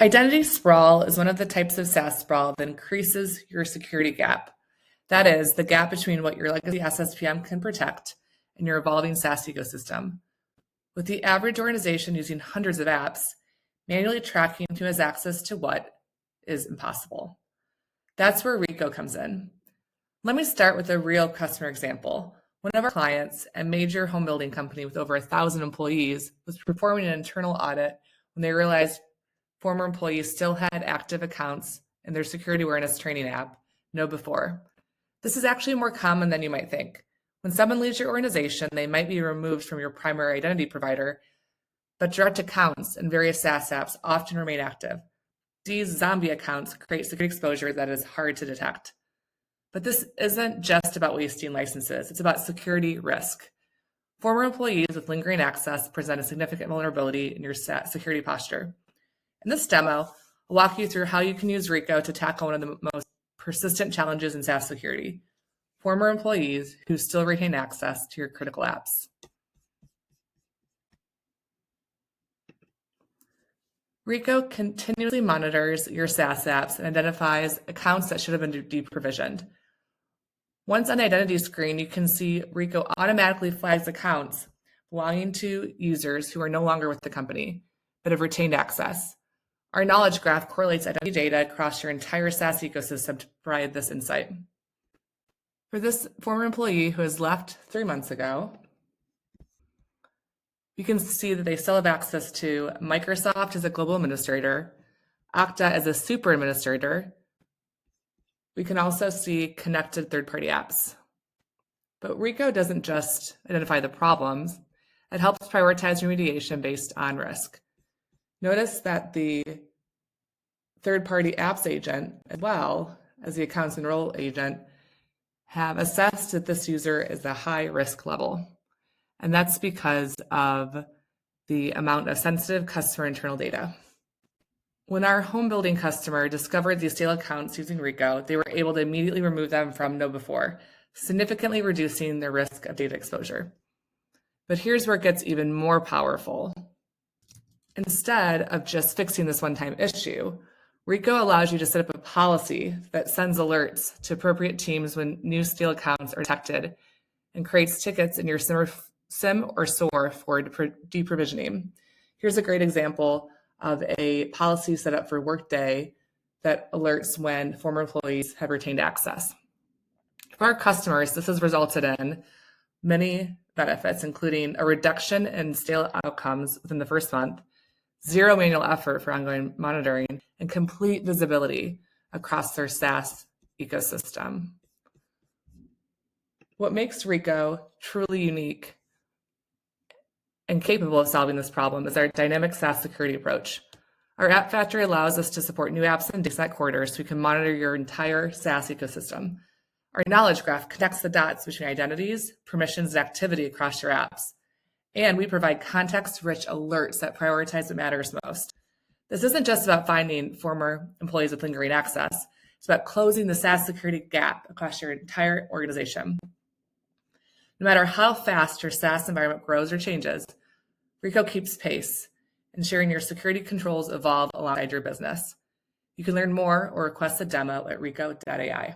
Identity sprawl is one of the types of SaaS sprawl that increases your security gap. That is, the gap between what your legacy SSPM can protect and your evolving SaaS ecosystem. With the average organization using hundreds of apps, manually tracking who has access to what is impossible. That's where Reco comes in. Let me start with a real customer example. One of our clients, a major home building company with over 1,000 employees, was performing an internal audit when they realized former employees still had active accounts in their security awareness training app, KnowBe4. This is actually more common than you might think. When someone leaves your organization, they might be removed from your primary identity provider, but direct accounts in various SaaS apps often remain active. These zombie accounts create security exposure that is hard to detect. But this isn't just about wasting licenses, it's about security risk. Former employees with lingering access present a significant vulnerability in your security posture. In this demo, I'll walk you through how you can use Reco to tackle one of the most persistent challenges in SaaS security: former employees who still retain access to your critical apps. Reco continuously monitors your SaaS apps and identifies accounts that should have been deprovisioned. Once on the identity screen, you can see Reco automatically flags accounts belonging to users who are no longer with the company, but have retained access. Our knowledge graph correlates identity data across your entire SaaS ecosystem to provide this insight. For this former employee who has left 3 months ago, you can see that they still have access to Microsoft as a global administrator, Okta as a super administrator. We can also see connected third-party apps. But Reco doesn't just identify the problems, it helps prioritize remediation based on risk. Notice that the third-party apps agent, as well as the accounts enroll agent, have assessed that this user is a high risk level. And that's because of the amount of sensitive customer internal data. When our home building customer discovered these stale accounts using Reco, they were able to immediately remove them from KnowBe4, significantly reducing their risk of data exposure. But here's where it gets even more powerful. Instead of just fixing this one-time issue, Reco allows you to set up a policy that sends alerts to appropriate teams when new stale accounts are detected and creates tickets in your SIM or SOAR for deprovisioning. Here's a great example of a policy set up for Workday that alerts when former employees have retained access. For our customers, this has resulted in many benefits, including a reduction in stale outcomes within the first month, zero manual effort for ongoing monitoring, and complete visibility across their SaaS ecosystem. What makes Reco truly unique and capable of solving this problem is our dynamic SaaS security approach. Our App Factory allows us to support new apps and data quarters so we can monitor your entire SaaS ecosystem. Our knowledge graph connects the dots between identities, permissions, and activity across your apps. And we provide context-rich alerts that prioritize what matters most. This isn't just about finding former employees with lingering access. It's about closing the SaaS security gap across your entire organization. No matter how fast your SaaS environment grows or changes, Reco keeps pace, ensuring your security controls evolve alongside your business. You can learn more or request a demo at reco.ai.